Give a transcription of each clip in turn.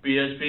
PHP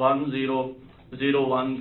1001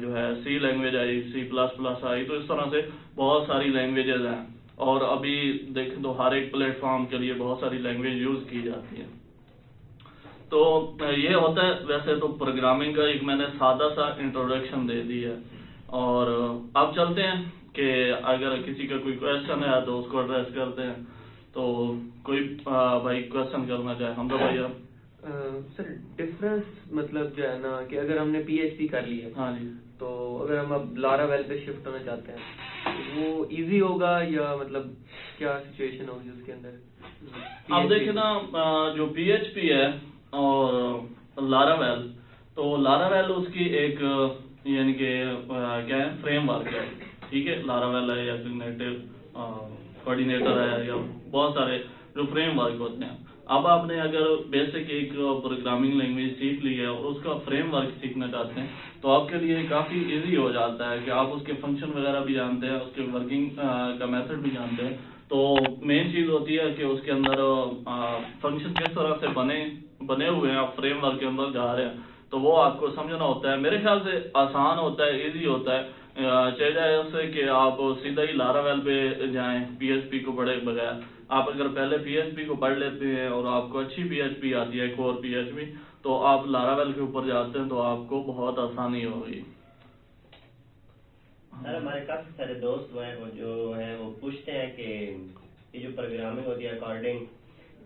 جو ہے سی language آئی, C++ آئی, تو اس طرح سے بہت ساری لینگویجز ہیں, اور ابھی دیکھیں تو ہر ایک پلیٹ فارم کے لیے بہت ساری لینگویج یوز کی جاتی ہے. تو یہ ہوتا ہے ویسے تو پروگرامنگ کا ایک میں نے سادہ سا انٹروڈکشن دے دی ہے, اور اب چلتے ہیں کہ اگر کسی کا کوئی کویشچن ہے تو اس کو ایڈریس کرتے ہیں. تو کوئی بھائی کویشچن کرنا چاہے, ہم تو بھائی سر ڈفرنس مطلب جو ہے نا کہ اگر ہم نے PHP کر لی ہے, ہاں جی, تو اگر ہم اب لاراویل پہ شفٹ ہونا چاہتے ہیں وہ ایزی ہوگا یا مطلب کیا سچویشن ہوگی اس کے اندر؟ اب دیکھیں نا جو PHP ہے اور لاراویل, تو لاراویل اس کی ایک یعنی کہ کیا ہے فریم ورک ہے, ٹھیک ہے, لاراویل ہے یا کگنیٹو کوآرڈینیٹر ہے یا بہت سارے جو فریم ورک ہوتے ہیں. اب آپ نے اگر بیسک ایک پروگرامنگ لینگویج سیکھ لی ہے اور اس کا فریم ورک سیکھنا چاہتے ہیں تو آپ کے لیے کافی ایزی ہو جاتا ہے کہ آپ اس کے فنکشن وغیرہ بھی جانتے ہیں, اس کے ورکنگ کا میتھڈ بھی جانتے ہیں. تو مین چیز ہوتی ہے کہ اس کے اندر فنکشن کس طرح سے بنے ہوئے ہیں, آپ فریم ورک کے اندر جا رہے ہیں, تو وہ آپ کو سمجھنا ہوتا ہے. میرے خیال سے آسان ہوتا ہے, ایزی ہوتا ہے. چاہے جائے اس سے کہ آپ سیدھا ہی لاراویل پہ جائیں PHP کو پڑھے بغیر. آپ اگر پہلے PHP کو پڑھ لیتے ہیں اور آپ کو اچھی PHP آتی ہے, کور PHP, تو آپ لاراویل کے اوپر جاتے ہیں تو آپ کو بہت آسانی ہوگی. سر ہمارے کافی سارے دوست ہیں وہ جو ہیں وہ پوچھتے ہیں کہ یہ جو پروگرامنگ ہوتی ہے اکارڈنگ,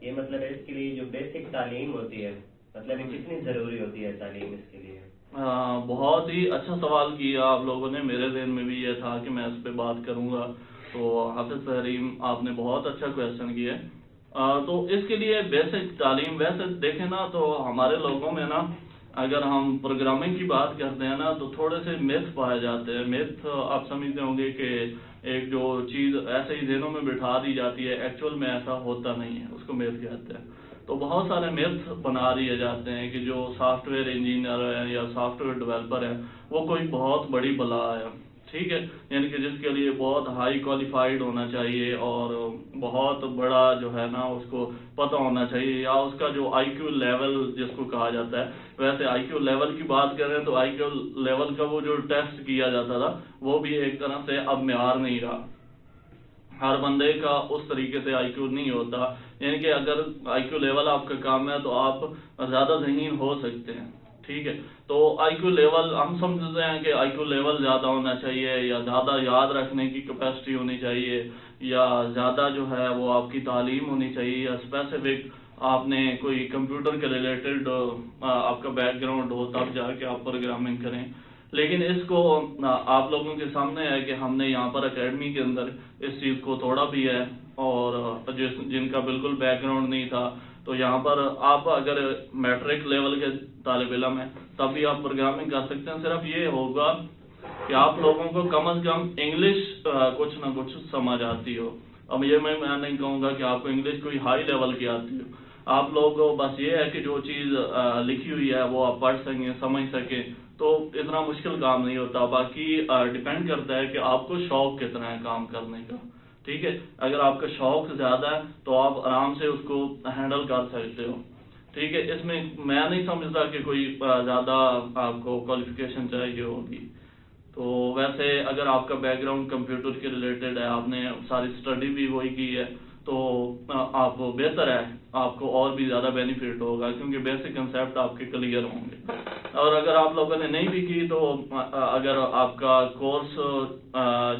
یہ مطلب اس کے لیے جو بیسک تعلیم ہوتی ہے مطلب یہ کتنی ضروری ہوتی ہے تعلیم اس کے لیے؟ بہت ہی اچھا سوال کیا آپ لوگوں نے, میرے ذہن میں بھی یہ تھا کہ میں اس پہ بات کروں گا. تو حافظ تحریم آپ نے بہت اچھا کویشچن کیا ہے. تو اس کے لیے بیسک تعلیم ویسے دیکھیں نا تو ہمارے لوگوں میں نا اگر ہم پروگرامنگ کی بات کرتے ہیں نا تو تھوڑے سے میتھ پائے جاتے ہیں. میتھ آپ سمجھتے ہوں گے کہ ایک جو چیز ایسے ہی ذہنوں میں بٹھا دی جاتی ہے, ایکچوئل میں ایسا ہوتا نہیں ہے, اس کو میتھ کہتے ہیں. تو بہت سارے میتھ بنا دیے جاتے ہیں کہ جو سافٹ ویئر انجینئر ہے یا سافٹ ویئر ڈیولپر ہے وہ کوئی بہت بڑی بلا ہے, ٹھیک ہے, یعنی کہ جس کے لیے بہت ہائی کوالیفائڈ ہونا چاہیے اور بہت بڑا جو ہے نا اس کو پتہ ہونا چاہیے, یا اس کا جو IQ لیول جس کو کہا جاتا ہے. ویسے IQ لیول کی بات کریں تو IQ لیول کا وہ جو ٹیسٹ کیا جاتا تھا وہ بھی ایک طرح سے اب معیار نہیں رہا. ہر بندے کا اس طریقے سے IQ نہیں ہوتا, یعنی کہ اگر IQ لیول آپ کا کام ہے تو آپ زیادہ ذہین ہو سکتے ہیں, ٹھیک ہے. تو IQ لیول ہم سمجھتے ہیں کہ IQ لیول زیادہ ہونا چاہیے یا زیادہ یاد رکھنے کی کیپیسٹی ہونی چاہیے یا زیادہ جو ہے وہ آپ کی تعلیم ہونی چاہیے یا اسپیسیفک آپ نے کوئی کمپیوٹر کے ریلیٹڈ آپ کا بیک گراؤنڈ ہو تب جا کے آپ پروگرامنگ کریں. لیکن اس کو آپ لوگوں کے سامنے ہے کہ ہم نے یہاں پر اکیڈمی کے اندر اس چیز کو توڑا بھی ہے, اور جن کا بالکل بیک گراؤنڈ نہیں تھا تو یہاں پر آپ اگر میٹرک لیول کے طالب علم ہیں تب بھی آپ پروگرامنگ کر سکتے ہیں. صرف یہ ہوگا کہ آپ لوگوں کو کم از کم انگلش کچھ نہ کچھ سمجھ آتی ہو. اب یہ میں نہیں کہوں گا کہ آپ کو انگلش کوئی ہائی لیول کی آتی ہو, آپ لوگ بس یہ ہے کہ جو چیز لکھی ہوئی ہے وہ آپ پڑھ سکیں, سمجھ سکیں, تو اتنا مشکل کام نہیں ہوتا. باقی ڈیپینڈ کرتا ہے کہ آپ کو شوق کتنا ہے کام کرنے کا, ٹھیک ہے. اگر آپ کا شوق زیادہ ہے تو آپ آرام سے اس کو ہینڈل کر سکتے ہو, ٹھیک ہے. اس میں نہیں سمجھتا کہ کوئی زیادہ آپ کو کوالیفیکیشن چاہیے ہوگی. تو ویسے اگر آپ کا بیک گراؤنڈ کمپیوٹر کے ریلیٹڈ ہے, آپ نے ساری اسٹڈی بھی وہی کی ہے, تو آپ بہتر ہے, آپ کو اور بھی زیادہ بینیفٹ ہوگا کیونکہ بیسک کنسیپٹ آپ کے کلیئر ہوں گے. اور اگر آپ لوگوں نے نہیں بھی کی تو اگر آپ کا کورس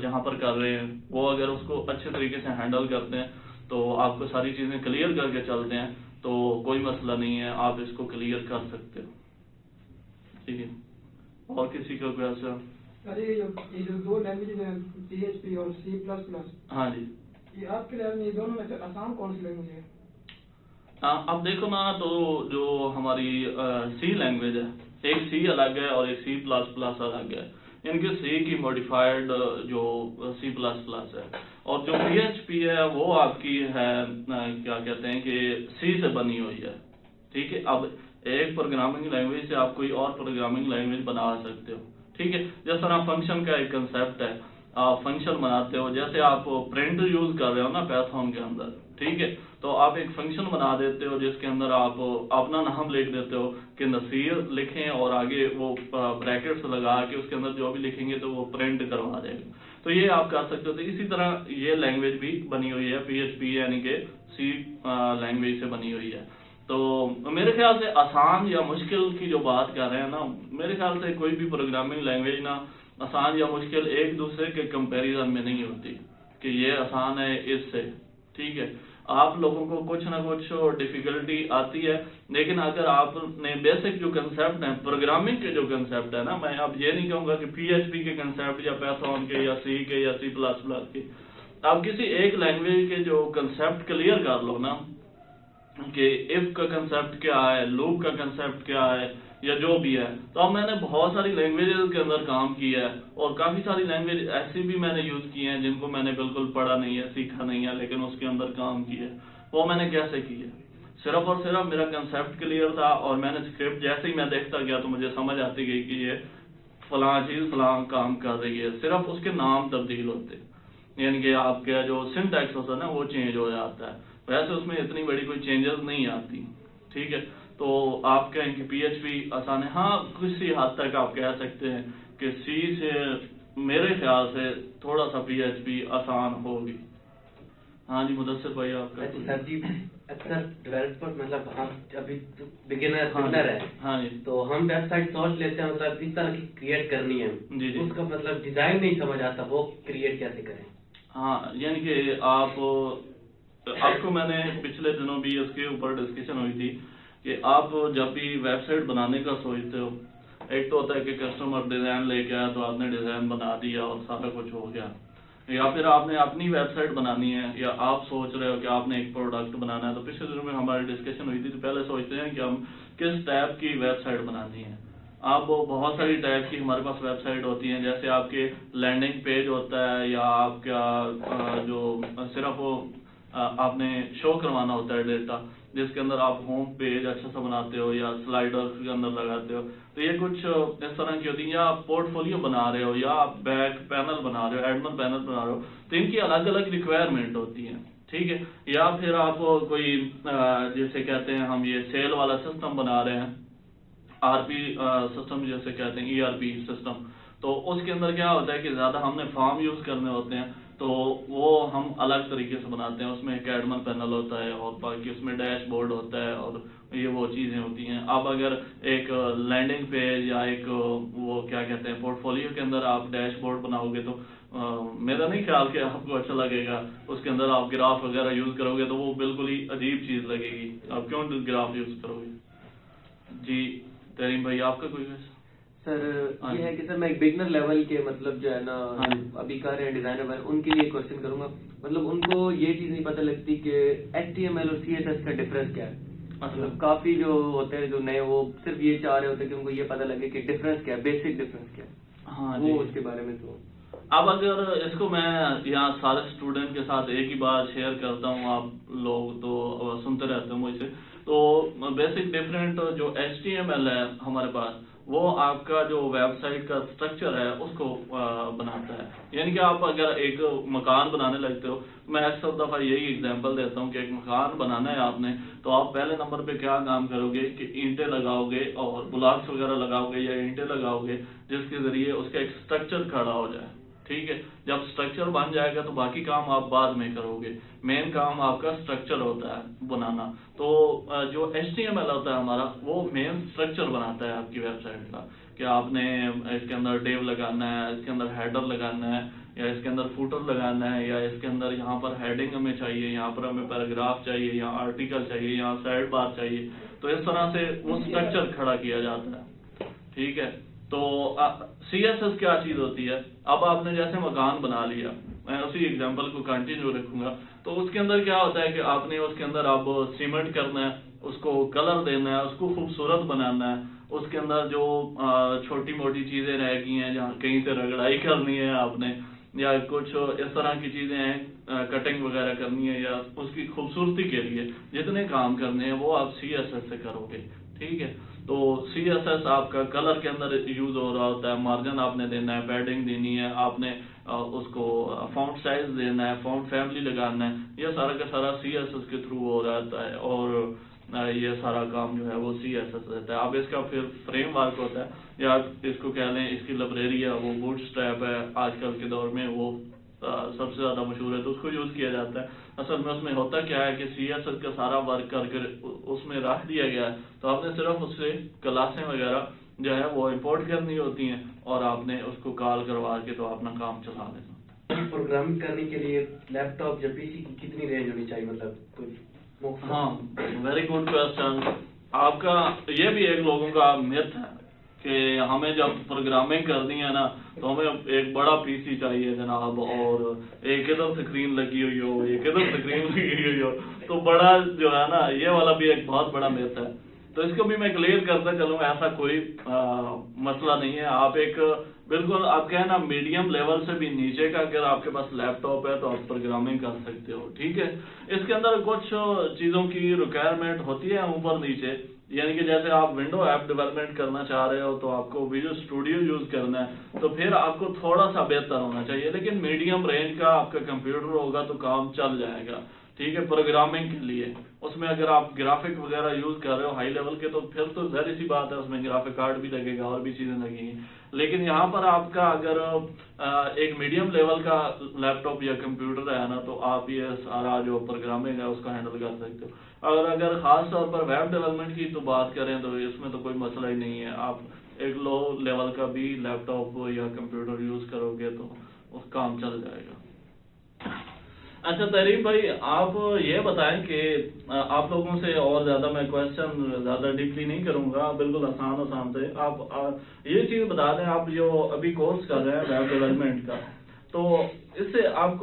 جہاں پر کر رہے ہیں وہ اگر اس کو اچھے طریقے سے ہینڈل کرتے ہیں تو آپ کو ساری چیزیں کلیئر کر کے چلتے ہیں تو کوئی مسئلہ نہیں ہے, آپ اس کو کلیئر کر سکتے ہو, ٹھیک ہے. اور کسی کا کوئی ایسا؟ یہ جو دو لینگویجز ہیں PHP اور C++, ہاں جی, یہ آپ کے لیے یہ دونوں میں سے آسان کون سی لینگویج ہے؟ اب دیکھو نا, تو جو ہماری C لینگویج ہے, ایک C الگ ہے اور ایک C++ الگ ہے. ان کے C کی موڈیفائڈ جو C++ ہے, اور جو PHP ہے وہ آپ کی ہے کیا کہتے ہیں کہ C سے بنی ہوئی ہے, ٹھیک ہے. اب ایک پروگرامنگ لینگویج سے آپ کوئی اور پروگرامنگ لینگویج بنا سکتے ہو, ٹھیک ہے. جس طرح فنکشن کا ایک کنسیپٹ ہے, آپ فنکشن بناتے ہو, جیسے آپ پرنٹ یوز کر رہے ہو نا پیتھون کے اندر, ٹھیک ہے, تو آپ ایک فنکشن بنا دیتے ہو جس کے اندر آپ اپنا نام لکھ دیتے ہو کہ نصیر لکھیں, اور آگے وہ بریکٹس لگا کے اس کے اندر جو بھی لکھیں گے تو وہ پرنٹ کروا دے گا. تو یہ آپ کر سکتے ہو. تو اسی طرح یہ لینگویج بھی بنی ہوئی ہے PHP, یعنی کہ سی لینگویج سے بنی ہوئی ہے. تو میرے خیال سے آسان یا مشکل کی جو بات کر رہے ہیں نا, میرے خیال سے کوئی بھی پروگرامنگ لینگویج نا آسان یا مشکل ایک دوسرے کے کمپیریزن میں نہیں ہوتی کہ یہ آسان ہے اس سے, ٹھیک ہے. آپ لوگوں کو کچھ نہ کچھ ڈیفیکلٹی آتی ہے, لیکن اگر آپ نے بیسک جو کنسیپٹ ہیں پروگرامنگ کے جو کنسیپٹ ہے نا, میں اب یہ نہیں کہوں گا کہ PHP کے کنسیپٹ یا پیتھون کے یا C کے یا C++ کے, آپ کسی ایک لینگویج کے جو کنسیپٹ کلیئر کر لو نا کہ اف کا کنسیپٹ کیا ہے, لوپ کا کنسیپٹ کیا ہے, یا جو بھی ہے. تو اب میں نے بہت ساری لینگویجز کے اندر کام کیا ہے, اور کافی ساری لینگویج ایسی بھی میں نے یوز کی ہیں جن کو میں نے بالکل پڑھا نہیں ہے, سیکھا نہیں ہے, لیکن اس کے اندر کام کیا ہے. وہ میں نے کیسے کی ہے, صرف اور صرف میرا کنسیپٹ کلیئر تھا, اور میں نے اسکرپٹ جیسے ہی میں دیکھتا گیا تو مجھے سمجھ آتی گئی کہ یہ فلاں چیز فلاں کام کر رہی ہے. صرف اس کے نام تبدیل ہوتے, یعنی کہ آپ کا جو سنٹیکس ہوتا ہے نا وہ چینج ہو جاتا ہے, ویسے اس میں اتنی بڑی کوئی چینجز نہیں آتی, ٹھیک ہے. تو آپ کہیں کہ PHP آسان ہے, ہاں کسی حد تک آپ کہہ سکتے ہیں کہ C سے میرے خیال سے تھوڑا سا PHP آسان ہوگی. ہاں جی مدثر بھائی آپ کا. سر جی اکثر ڈیولپر مطلب ہم ابھی بگنر ہے, ہاں جی, تو ہم ویب سائٹ سوچ لیتے ہیں مطلب اس طرح کی کریٹ کرنی ہے, جی اس کا مطلب ڈیزائن نہیں سمجھ آتا, وہ کریٹ کیسے کریں. ہاں یعنی کہ آپ کو میں نے پچھلے دنوں بھی اس کے اوپر ڈسکشن ہوئی تھی کہ آپ جب بھی ویب سائٹ بنانے کا سوچتے ہو, ایک تو ہوتا ہے کہ کسٹمر ڈیزائن لے کے آیا تو آپ نے ڈیزائن بنا دیا اور سارا کچھ ہو گیا, یا پھر آپ نے اپنی ویب سائٹ بنانی ہے, یا آپ سوچ رہے ہو کہ آپ نے ایک پروڈکٹ بنانا ہے. تو پچھلے دنوں میں ہماری ڈسکشن ہوئی تھی, تو پہلے سوچتے ہیں کہ ہم کس ٹائپ کی ویب سائٹ بنانی ہے. آپ بہت ساری ٹائپ کی ہمارے پاس ویب سائٹ ہوتی ہیں, جیسے آپ کے لینڈنگ پیج ہوتا ہے, یا آپ کا جو صرف آپ نے شو کروانا ہوتا ہے ڈیٹا, جس کے اندر آپ ہوم پیج اچھا سا بناتے ہو یا سلائڈر کے اندر لگاتے ہو. تو یہ کچھ اس طرح کی ہوتی ہیں, یا آپ پورٹ فولیو بنا رہے ہو, یا آپ بیک پینل بنا رہے ہو, ایڈمن پینل بنا رہے ہو. تو ان کی الگ الگ ریکوائرمنٹ ہوتی ہیں, ٹھیک ہے. یا پھر آپ کوئی جیسے کہتے ہیں ہم یہ سیل والا سسٹم بنا رہے ہیں, RP سسٹم جیسے کہتے ہیں, ERP سسٹم. تو اس کے اندر کیا ہوتا ہے کہ زیادہ ہم نے فارم یوز کرنے ہوتے ہیں, تو وہ ہم الگ طریقے سے بناتے ہیں. اس میں ایک ایڈمن پینل ہوتا ہے, اور باقی اس میں ڈیش بورڈ ہوتا ہے, اور یہ وہ چیزیں ہوتی ہیں. اب اگر ایک لینڈنگ پیج یا ایک وہ کیا کہتے ہیں پورٹ فولیو کے اندر آپ ڈیش بورڈ بناؤ گے, تو میرا نہیں خیال کہ آپ کو اچھا لگے گا. اس کے اندر آپ گراف وغیرہ یوز کرو گے تو وہ بالکل ہی عجیب چیز لگے گی. آپ کیوں گراف یوز کرو گے؟ جی تریم بھائی آپ کا کوئی ویسا؟ سر یہ ہے کہ سر میں ایک بگنر لیول کے مطلب جو ہے نا ابھی کر رہے ہیں ڈیزائنر, ان کے لیے کوشچن کروں گا. مطلب ان کو یہ چیز نہیں پتہ لگتی کہ HTML اور CSS کا ڈفرینس کیا ہے. مطلب کافی جو ہوتے ہیں جو نئے, وہ صرف یہ چاہ رہے ہوتے ہیں کہ ان کو یہ پتہ لگے کہ ڈفرینس کیا ہے, بیسک ڈفرینس کیا ہے. ہاں وہ اس کے بارے میں تو اب اگر اس کو میں یہاں سارے اسٹوڈنٹ کے ساتھ ایک ہی بات شیئر کرتا ہوں, آپ لوگ تو سنتے رہتے ہیں مجھ سے. تو بیسک ڈفرینٹ جو HTML ہے ہمارے پاس, وہ آپ کا جو ویب سائٹ کا اسٹرکچر ہے اس کو بناتا ہے. یعنی کہ آپ اگر ایک مکان بنانے لگتے ہو, میں اکثر دفعہ یہی ایگزامپل دیتا ہوں کہ ایک مکان بنانا ہے آپ نے, تو آپ پہلے نمبر پہ کیا کام کرو گے کہ اینٹیں لگاؤ گے اور بلاکس وغیرہ لگاؤ گے یا اینٹیں لگاؤ گے, جس کے ذریعے اس کا ایک اسٹرکچر کھڑا ہو جائے, ٹھیک ہے. جب اسٹرکچر بن جائے گا تو باقی کام آپ بعد میں کرو گے. مین کام آپ کا اسٹرکچر ہوتا ہے بنانا. تو جو HTML ہوتا ہے ہمارا, وہ مین اسٹرکچر بناتا ہے آپ کی ویب سائٹ کا, کہ آپ نے اس کے اندر ڈیو لگانا ہے, اس کے اندر ہیڈر لگانا ہے, یا اس کے اندر فوٹر لگانا ہے, یا اس کے اندر یہاں پر ہیڈنگ ہمیں چاہیے, یہاں پر ہمیں پیراگراف چاہیے, یہاں آرٹیکل چاہیے, یہاں سائڈ بار چاہیے. تو اس طرح سے وہ اسٹرکچر کھڑا کیا جاتا ہے, ٹھیک ہے. تو CSS کیا چیز ہوتی ہے؟ اب آپ نے جیسے مکان بنا لیا, میں اسی ایگزامپل کو کنٹینیو رکھوں گا. تو اس کے اندر کیا ہوتا ہے کہ آپ نے اس کے اندر اب سیمنٹ کرنا ہے, اس کو کلر دینا ہے, اس کو خوبصورت بنانا ہے. اس کے اندر جو چھوٹی موٹی چیزیں رہ گئی ہیں, جہاں کہیں سے رگڑائی کرنی ہے آپ نے, یا کچھ اس طرح کی چیزیں ہیں, کٹنگ وغیرہ کرنی ہے, یا اس کی خوبصورتی کے لیے جتنے کام کرنے ہیں وہ آپ CSS سے کرو گے, ٹھیک ہے. تو CSS آپ کا کلر کے اندر یوز ہو رہا ہوتا ہے، مارجن آپ نے دینا ہے، پیڈنگ دینی ہے، آپ نے اس کو فونٹ سائز دینا ہے، فونٹ فیملی لگانا ہے، یہ سارا کا سارا CSS کے تھرو ہو رہتا ہے، اور یہ سارا کام جو ہے وہ CSS رہتا ہے. اب اس کا پھر فریم ورک ہوتا ہے، یا اس کو کہہ لیں اس کی لائبریری ہے وہ بوٹ اسٹریپ ہے، آج کل کے دور میں وہ سب سے زیادہ مشہور ہے، تو اس کو یوز کیا جاتا ہے. اصل میں اس میں ہوتا کیا ہے کہ CSS کا سارا ورک کر کے اس میں رکھ دیا گیا ہے، تو آپ نے صرف اس سے کلاسیں وغیرہ جو ہے وہ امپورٹ کرنی ہوتی ہیں، اور آپ نے اس کو کال کروا کے تو اپنا کام چلا لینا. پروگرامنگ کرنے کے لیے لیپ ٹاپ یا PC کی کتنی رینج ہونی چاہیے، مطلب کچھ؟ ہاں، ویری گڈ کوشچن. آپ کا یہ بھی ایک لوگوں کا میتھ ہے کہ ہمیں جب پروگرامنگ کرنی ہے نا تو ہمیں ایک بڑا PC چاہیے جناب، اور ایک ادھر اسکرین لگی ہوئی ہو، ایک ادھر اسکرین لگی ہوئی ہو، تو بڑا جو ہے نا یہ والا بھی ایک بہت بڑا میتھ ہے. تو اس کو بھی میں کلیئر کرتا چلوں، ایسا کوئی مسئلہ نہیں ہے. آپ ایک بالکل آپ کہیں نا میڈیم لیول سے بھی نیچے کا اگر آپ کے پاس لیپ ٹاپ ہے تو آپ پروگرامنگ کر سکتے ہو. ٹھیک ہے، اس کے اندر کچھ چیزوں کی ریکوائرمنٹ ہوتی ہے اوپر نیچے، یعنی کہ جیسے آپ ونڈو ایپ ڈیولپمنٹ کرنا چاہ رہے ہو تو آپ کو ویژول اسٹوڈیو یوز کرنا ہے، تو پھر آپ کو تھوڑا سا بہتر ہونا چاہیے، لیکن میڈیم رینج کا آپ کا کمپیوٹر ہوگا تو کام چل جائے گا. ٹھیک ہے، پروگرامنگ کے لیے اس میں اگر آپ گرافک وغیرہ یوز کر رہے ہو ہائی لیول کے تو پھر تو ظاہر سی بات ہے اس میں گرافک کارڈ بھی لگے گا اور بھی چیزیں لگیں گی. لیکن یہاں پر آپ کا اگر ایک میڈیم لیول کا لیپ ٹاپ یا کمپیوٹر ہے نا تو آپ یہ سارا جو پروگرامنگ ہے اس کا ہینڈل کر سکتے ہو. اگر خاص طور پر ویب ڈیولپمنٹ کی تو بات کریں تو اس میں تو کوئی مسئلہ ہی نہیں ہے، آپ ایک لو لیول کا بھی لیپ ٹاپ یا کمپیوٹر یوز کرو گے تو اس کام چل جائے گا. اچھا تحریر بھائی، آپ یہ بتائیں کہ آپ لوگوں سے اور زیادہ میں کوشچن زیادہ ڈیپلی نہیں کروں گا، بالکل آسان سے آپ یہ چیز بتا دیں، آپ جو ابھی کورس کر رہے ہیں ویب ڈیولپمنٹ کا، تو اس سے آپ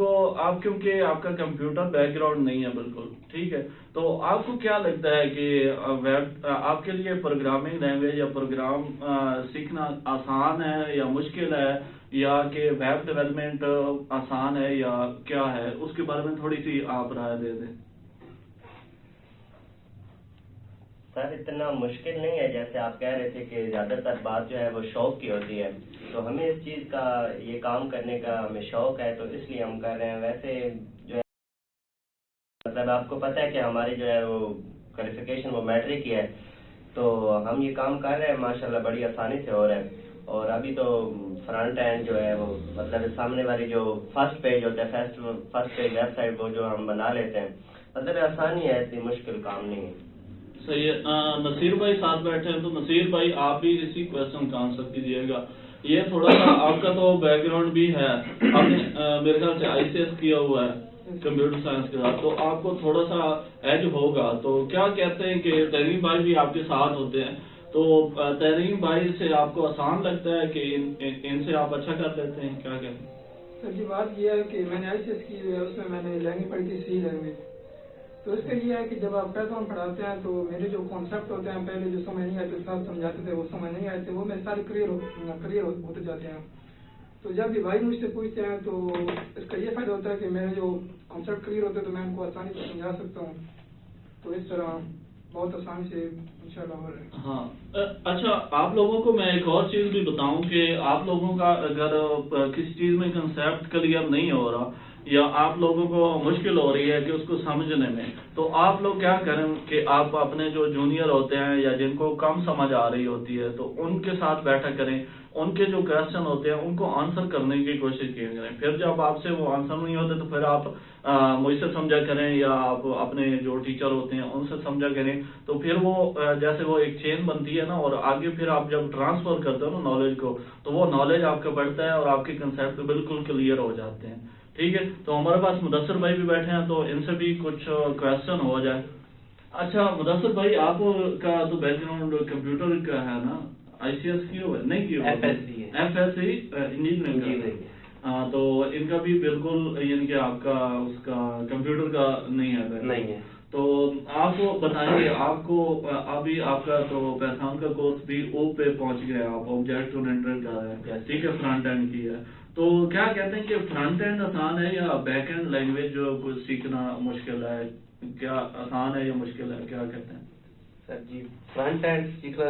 کیونکہ آپ کا کمپیوٹر بیک گراؤنڈ نہیں ہے بالکل، ٹھیک ہے، تو آپ کو کیا لگتا ہے کہ ویب آپ کے لیے پروگرامنگ لینگویج یا پروگرام سیکھنا آسان ہے یا مشکل ہے، یا کہ ویب ڈیولپمنٹ آسان ہے یا کیا ہے، اس کے بارے میں تھوڑی سی آپ رائے دے دیں. سر اتنا مشکل نہیں ہے، جیسے آپ کہہ رہے تھے کہ زیادہ تر بات جو ہے وہ شوق کی ہوتی ہے، تو ہمیں اس چیز کا یہ کام کرنے کا ہمیں شوق ہے تو اس لیے ہم کر رہے ہیں. ویسے جو ہے مطلب آپ کو پتہ ہے کہ ہماری جو ہے وہ کوالیفیکیشن وہ میٹرک کی ہے، تو ہم یہ کام کر رہے ہیں ماشاءاللہ بڑی آسانی سے ہو رہا ہے. اور ابھی تو فرنٹ اینڈ جو ہے وہ مطلب سامنے والی جو فرسٹ پیج ہوتا ہے، فرسٹ پیج ویب سائٹ وہ جو ہم بنا لیتے ہیں، مطلب آسانی ہے، اتنی مشکل کام نہیں ہے. صحیح ہے. نصیر بھائی ساتھ بیٹھے ہیں، تو نصیر بھائی آپ بھی اسی کوشچن کا آنسر دیجیے گا. یہ تھوڑا سا آپ کا تو بیک گراؤنڈ بھی ہے، آپ نے میرے خیال سے ICS کیا ہوا ہے کمپیوٹر سائنس کے ساتھ، تو آپ کو تھوڑا سا ایج ہوگا. تو کیا کہتے ہیں کہ تحریر بھائی بھی آپ کے ساتھ ہوتے ہیں، تو تحریر بھائی سے آپ کو آسان لگتا ہے کہ ان سے آپ اچھا کر لیتے ہیں، کیا کہتے ہیں؟ سر جی بات یہ ہے کہ میں نے ICS کی ہے، اس میں نے لینگویج پڑھی تھی C لینگویج. تو اس کا یہ ہے کہ جب آپ پیتھون پڑھاتے ہیں تو میرے جو کانسیپٹ ہوتے ہیں پہلے جو سمجھ نہیں آتے صاحب سمجھاتے تھے وہ سمجھ نہیں آتے، وہ میرے سارے کلیئر ہوتے جاتے ہیں. تو جب بھی بھائی مجھ سے پوچھتے ہیں تو اس کا یہ فائدہ ہوتا ہے کہ میرے جو کانسیپٹ کلیئر ہوتے ہیں تو میں ان کو آسانی سے سمجھا سکتا ہوں. تو اس طرح بہت آسانی سے انشاءاللہ ہو رہا ہے. ہاں اچھا، آپ لوگوں کو میں ایک اور چیز بھی بتاؤں کہ آپ لوگوں کا اگر کسی چیز میں کنسیپٹ کلیئر نہیں ہو رہا یا آپ لوگوں کو مشکل ہو رہی ہے کہ اس کو سمجھنے میں، تو آپ لوگ کیا کریں کہ آپ اپنے جو جونیئر ہوتے ہیں یا جن کو کم سمجھ آ رہی ہوتی ہے تو ان کے ساتھ بیٹھا کریں، ان کے جو کویشچن ہوتے ہیں ان کو آنسر کرنے کی کوشش کیا کریں. پھر جب آپ سے وہ آنسر نہیں ہوتے تو پھر آپ مجھ سے سمجھا کریں یا آپ اپنے جو ٹیچر ہوتے ہیں ان سے سمجھا کریں. تو پھر وہ جیسے وہ ایک چین بنتی ہے نا، اور آگے پھر آپ جب ٹرانسفر کرتے ہو نا نالج کو، تو وہ نالج آپ کا بڑھتا ہے اور آپ کے کنسیپٹ بالکل کلیئر ہو جاتے ہیں. ٹھیک ہے، تو ہمارے پاس مدثر بھائی بھی بیٹھے ہیں تو ان سے بھی کچھ کویشچن ہو جائے. اچھا مدثر بھائی، آپ کا تو بیک گراؤنڈ کمپیوٹر کا ہے نا، ICS کی ہوا نہیں کی FSC انجینئرنگ. تو ان کا بھی بالکل یعنی کہ آپ کا اس کا کمپیوٹر کا نہیں ہے. تو آپ بتائیں گے، آپ کو ابھی آپ کا تو پیتھون کا کورس بھی او پہ پہنچ گیا، آپ آبجیکٹ اورینٹڈ کا ہے، ٹھیک ہے، فرنٹ اینڈ کی ہے. تو کیا کہتے ہیں کہ فرنٹ اینڈ آسان ہے یا بیک اینڈ لینگویج جو سیکھنا مشکل ہے؟ کیا آسان ہے یا مشکل ہے، کیا کہتے ہیں؟ سر جی فرنٹ اینڈ سیکھنا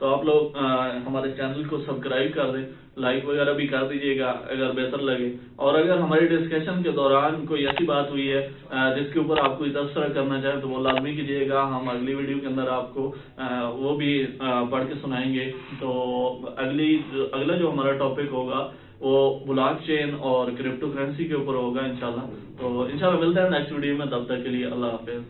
تو آپ لوگ ہمارے چینل کو سبسکرائب کر دیں, لائک وغیرہ بھی کر دیجیے گا اگر بہتر لگے. اور اگر ہماری ڈسکشن کے دوران کوئی ایسی بات ہوئی ہے جس کے اوپر آپ کوئی تبصرہ کرنا چاہیں تو وہ لازمی کیجیے گا, ہم اگلی ویڈیو کے اندر آپ کو وہ بھی پڑھ کے سنائیں گے. تو اگلا جو ہمارا ٹاپک ہوگا وہ بلاک چین اور کرپٹو کرنسی کے اوپر ہوگا انشاءاللہ. تو انشاءاللہ ملتے ہیں نیکسٹ ویڈیو میں, تب تک کے لیے اللہ حافظ.